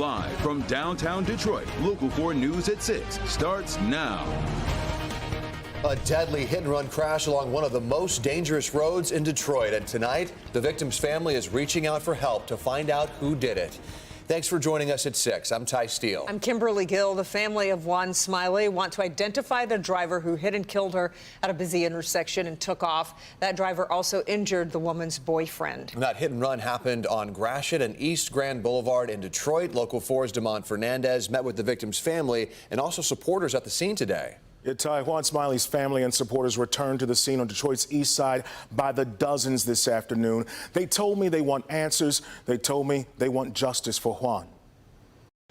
Live from downtown Detroit, Local 4 News at 6 starts now. A deadly hit-and-run crash along one of the most dangerous roads in Detroit. And tonight, the victim's family is reaching out for help to find out who did it. Thanks for joining us at 6. I'm Ty Steele. I'm Kimberly Gill. The family of Juan Smiley want to identify the driver who hit and killed her at a busy intersection and took off. That driver also injured the woman's boyfriend. That hit and run happened on Gratiot and East Grand Boulevard in Detroit. Local 4's Damon Fernandez met with the victim's family and also supporters at the scene today. Ty, Juan Smiley's family and supporters returned to the scene on Detroit's east side by the dozens this afternoon. They told me they want answers. They told me they want justice for Juan.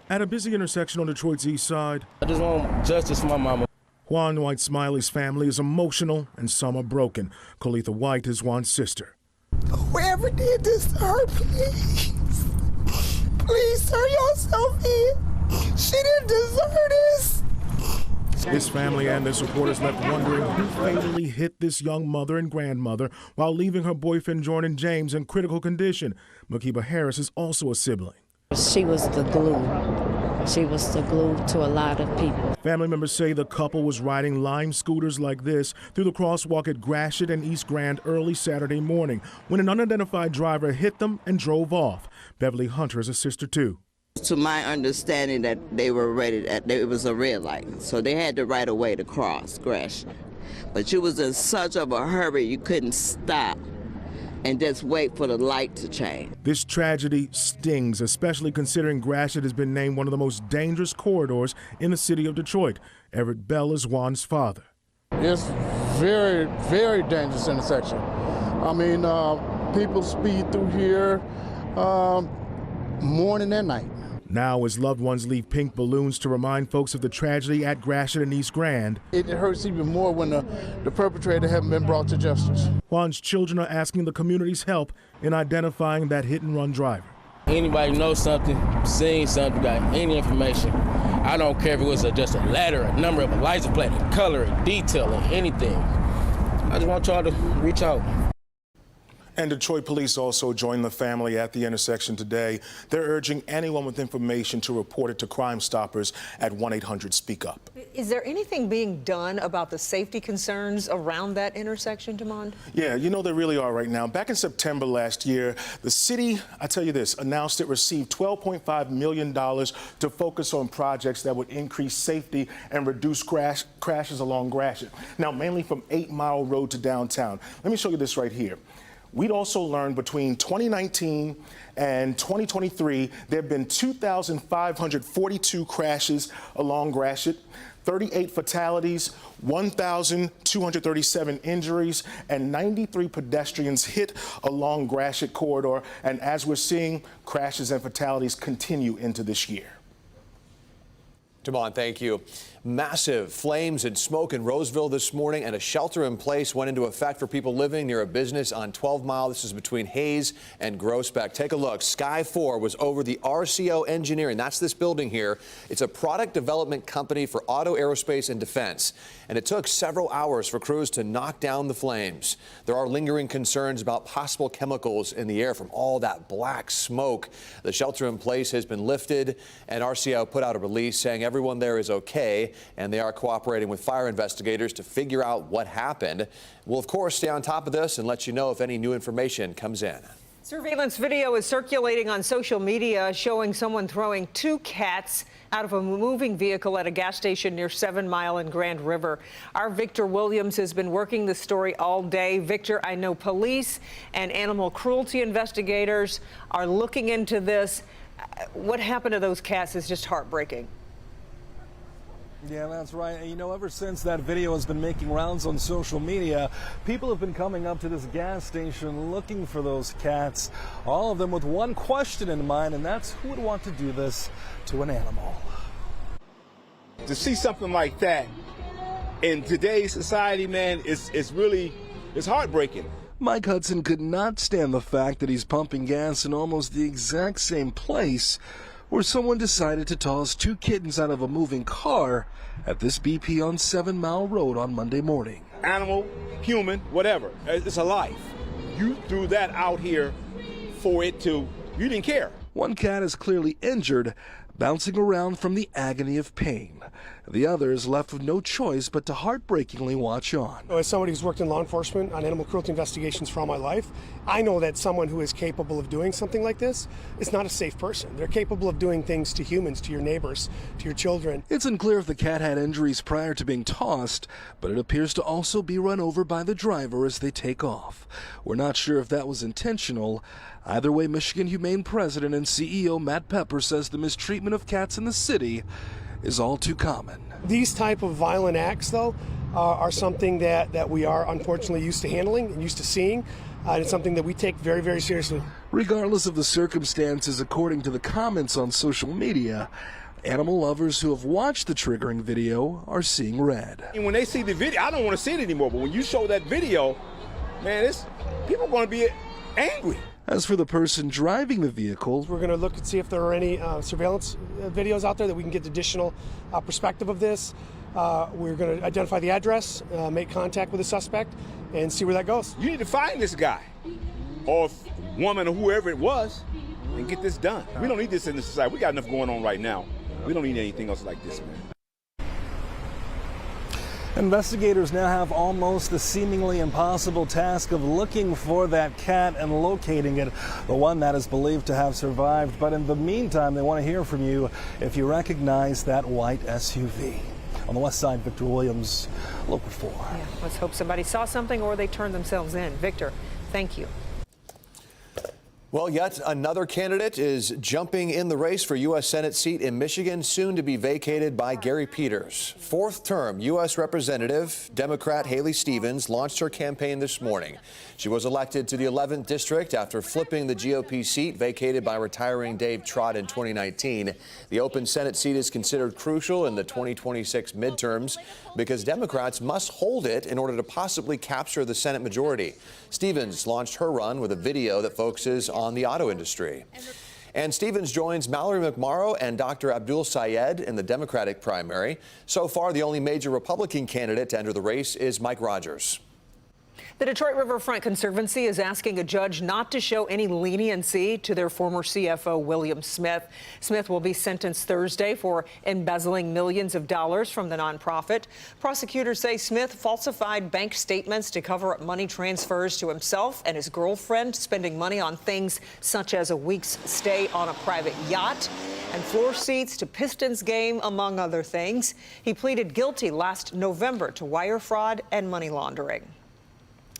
At a busy intersection on Detroit's east side, I just want justice for my mama. Juan White Smiley's family is emotional and some are broken. Colitha White is Juan's sister. Whoever did this to her, please. Please turn yourself in. She didn't deserve this. His family and their supporters left wondering who fatally hit this young mother and grandmother while leaving her boyfriend Jordan James in critical condition. Makiba Harris is also a sibling. She was the glue. She was the glue to a lot of people. Family members say the couple was riding Lime scooters like this through the crosswalk at Gratiot and East Grand early Saturday morning when an unidentified driver hit them and drove off. Beverly Hunter is a sister too. To my understanding, that they were ready, it was a red light, so they had the right of way to cross Gratiot. But you was in such of a hurry you couldn't stop and just wait for the light to change. This tragedy stings, especially considering Gratiot has been named one of the most dangerous corridors in the city of Detroit. Everett Bell is Juan's father. It's very, very dangerous intersection. I mean, people speed through here morning and night. Now, his loved ones leave pink balloons to remind folks of the tragedy at Gratiot and East Grand. It hurts even more when the perpetrator hasn't been brought to justice. Juan's children are asking the community's help in identifying that hit-and-run driver. Anybody knows something, seen something, got any information, I don't care if it was just a letter, a number, a license plate, a color, a detail, or anything. I just want y'all to reach out. And Detroit police also joined the family at the intersection today. They're urging anyone with information to report it to Crime Stoppers at 1-800-SPEAK-UP. Is there anything being done about the safety concerns around that intersection, Damon? Yeah, you know there really are right now. Back in September last year, the city, I tell you this, announced it received $12.5 million to focus on projects that would increase safety and reduce crashes along Gratiot. Now, mainly from 8 Mile Road to downtown. Let me show you this right here. We'd also learned between 2019 and 2023, there have been 2,542 crashes along Gratiot, 38 fatalities, 1,237 injuries, and 93 pedestrians hit along Gratiot corridor. And as we're seeing, crashes and fatalities continue into this year. Damon, thank you. Massive flames and smoke in Roseville this morning, and a shelter in place went into effect for people living near a business on 12 Mile. This is between Hayes and Groesbeck. Take a look. Sky 4 was over the RCO Engineering. That's this building here. It's a product development company for auto, aerospace, and defense. And it took several hours for crews to knock down the flames. There are lingering concerns about possible chemicals in the air from all that black smoke. The shelter in place has been lifted, and RCO put out a release saying everyone there is okay, and they are cooperating with fire investigators to figure out what happened. We'll, of course, stay on top of this and let you know if any new information comes in. Surveillance video is circulating on social media showing someone throwing 2 cats out of a moving vehicle at a gas station near 7 Mile and Grand River. Our Victor Williams has been working the story all day. Victor, I know police and animal cruelty investigators are looking into this. What happened to those cats is just heartbreaking. Yeah, that's right. And you know, ever since that video has been making rounds on social media, people have been coming up to this gas station looking for those cats, all of them with one question in mind, and that's who would want to do this to an animal. To see something like that in today's society, man, it's heartbreaking. Mike Hudson could not stand the fact that he's pumping gas in almost the exact same place where someone decided to toss 2 kittens out of a moving car at this BP on 7 Mile Road on Monday morning. Animal, human, whatever, it's a life. You threw that out here for it to, you didn't care. One cat is clearly injured, bouncing around from the agony of pain. The other is left with no choice but to heartbreakingly watch on. As somebody who's worked in law enforcement on animal cruelty investigations for all my life, I know that someone who is capable of doing something like this is not a safe person. They're capable of doing things to humans, to your neighbors, to your children. It's unclear if the cat had injuries prior to being tossed, but it appears to also be run over by the driver as they take off. We're not sure if that was intentional. Either way, Michigan Humane President and CEO Matt Pepper says the mistreatment of cats in the city is all too common. These type of violent acts, though, are something that we are unfortunately used to handling and used to seeing. And it's something that we take very, very seriously. Regardless of the circumstances, according to the comments on social media, animal lovers who have watched the triggering video are seeing red. And when they see the video, I don't want to see it anymore, but when you show that video, man, people are going to be angry. As for the person driving the vehicle, we're going to look and see if there are any surveillance videos out there that we can get additional perspective of this. We're going to identify the address, make contact with the suspect, and see where that goes. You need to find this guy or woman or whoever it was and get this done. We don't need this in the society. We got enough going on right now. We don't need anything else like this, man. Investigators now have almost the seemingly impossible task of looking for that cat and locating it, the one that is believed to have survived. But in the meantime, they want to hear from you if you recognize that white SUV. On the west side, Victor Williams, Local 4. Yeah, let's hope somebody saw something or they turned themselves in. Victor, thank you. Well, yet another candidate is jumping in the race for U.S. Senate seat in Michigan, soon to be vacated by Gary Peters. Fourth term U.S. Representative, Democrat Haley Stevens, launched her campaign this morning. She was elected to the 11th district after flipping the GOP seat vacated by retiring Dave Trott in 2019. The open Senate seat is considered crucial in the 2026 midterms because Democrats must hold it in order to possibly capture the Senate majority. Stevens launched her run with a video that focuses on the auto industry. And Stevens joins Mallory McMorrow and Dr. Abdul Sayed in the Democratic primary. So far, the only major Republican candidate to enter the race is Mike Rogers. The Detroit Riverfront Conservancy is asking a judge not to show any leniency to their former CFO, William Smith. Smith will be sentenced Thursday for embezzling millions of dollars from the nonprofit. Prosecutors say Smith falsified bank statements to cover up money transfers to himself and his girlfriend, spending money on things such as a week's stay on a private yacht and floor seats to Pistons game, among other things. He pleaded guilty last November to wire fraud and money laundering.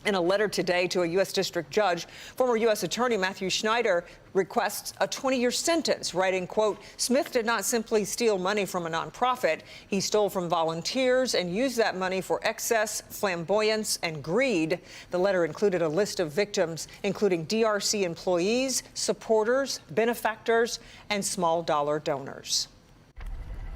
In a letter today to a U.S. district judge, former U.S. Attorney Matthew Schneider requests a 20-year sentence, writing, quote, Smith did not simply steal money from a nonprofit. He stole from volunteers and used that money for excess, flamboyance, and greed. The letter included a list of victims, including DRC employees, supporters, benefactors, and small-dollar donors.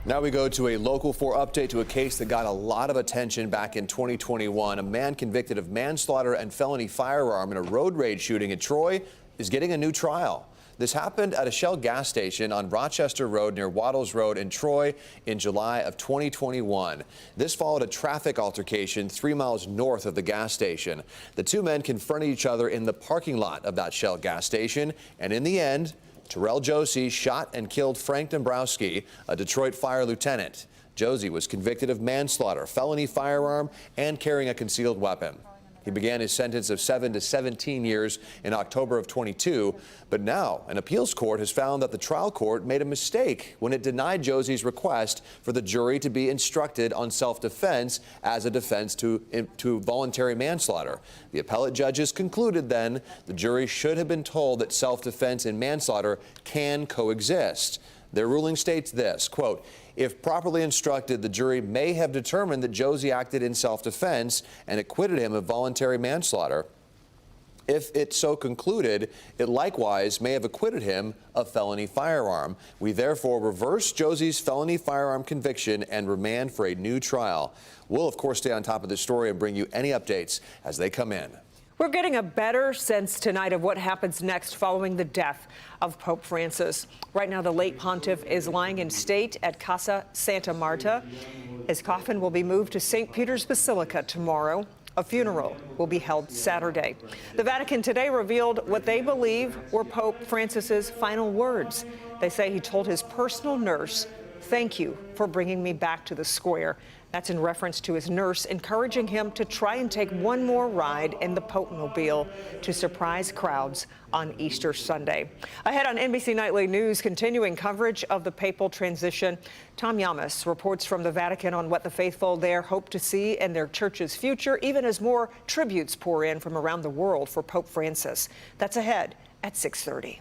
Now we go to a Local 4 update to a case that got a lot of attention back in 2021. A man convicted of manslaughter and felony firearm in a road rage shooting in Troy is getting a new trial. This happened at a Shell gas station on Rochester Road near Waddles Road in Troy in July of 2021. This followed a traffic altercation 3 miles north of the gas station. The two men confronted each other in the parking lot of that Shell gas station, and in the end, Terrell Josie shot and killed Frank Dombrowski, a Detroit fire lieutenant. Josie was convicted of manslaughter, felony firearm, and carrying a concealed weapon. He began his sentence of 7 to 17 years in October of 22, but now an appeals court has found that the trial court made a mistake when it denied Josie's request for the jury to be instructed on self-defense as a defense to voluntary manslaughter. The appellate judges concluded then the jury should have been told that self-defense and manslaughter can coexist. Their ruling states this, quote, if properly instructed, the jury may have determined that Josie acted in self-defense and acquitted him of voluntary manslaughter. If it so concluded, it likewise may have acquitted him of felony firearm. We therefore reverse Josie's felony firearm conviction and remand for a new trial. We'll, of course, stay on top of this story and bring you any updates as they come in. We're getting a better sense tonight of what happens next following the death of Pope Francis. Right now, the late pontiff is lying in state at Casa Santa Marta. His coffin will be moved to St. Peter's Basilica tomorrow. A funeral will be held Saturday. The Vatican today revealed what they believe were Pope Francis's final words. They say he told his personal nurse, "Thank you for bringing me back to the square." That's in reference to his nurse encouraging him to try and take one more ride in the Pope-mobile to surprise crowds on Easter Sunday. Ahead on NBC Nightly News, continuing coverage of the papal transition. Tom Yamas reports from the Vatican on what the faithful there hope to see in their church's future, even as more tributes pour in from around the world for Pope Francis. That's ahead at 6:30.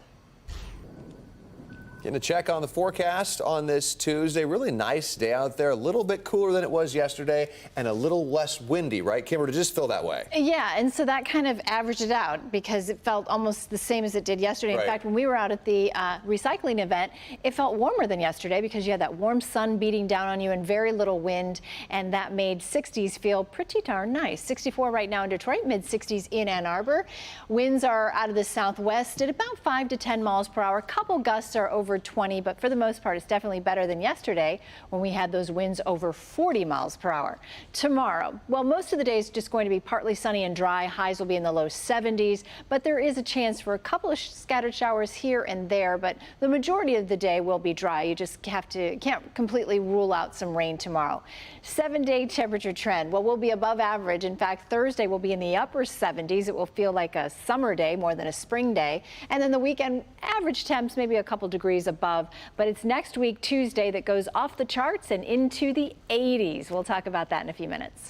Getting a check on the forecast on this Tuesday. Really nice day out there. A little bit cooler than it was yesterday and a little less windy, right, Kimber? Did it just feel that way? Yeah, and so that kind of averaged it out because it felt almost the same as it did yesterday. Right. In fact, when we were out at the recycling event, it felt warmer than yesterday because you had that warm sun beating down on you and very little wind, and that made 60s feel pretty darn nice. 64 right now in Detroit, mid-60s in Ann Arbor. Winds are out of the southwest at about 5 to 10 miles per hour. Couple gusts are over 20, but for the most part, it's definitely better than yesterday when we had those winds over 40 miles per hour. Tomorrow, well, most of the day is just going to be partly sunny and dry. Highs will be in the low 70s, but there is a chance for a couple of scattered showers here and there, but the majority of the day will be dry. You just can't completely rule out some rain tomorrow. 7-day temperature trend. Well, we'll be above average. In fact, Thursday will be in the upper 70s. It will feel like a summer day more than a spring day. And then the weekend, average temps maybe a couple degrees above, but it's next week, Tuesday, that goes off the charts and into the 80s. We'll talk about that in a few minutes.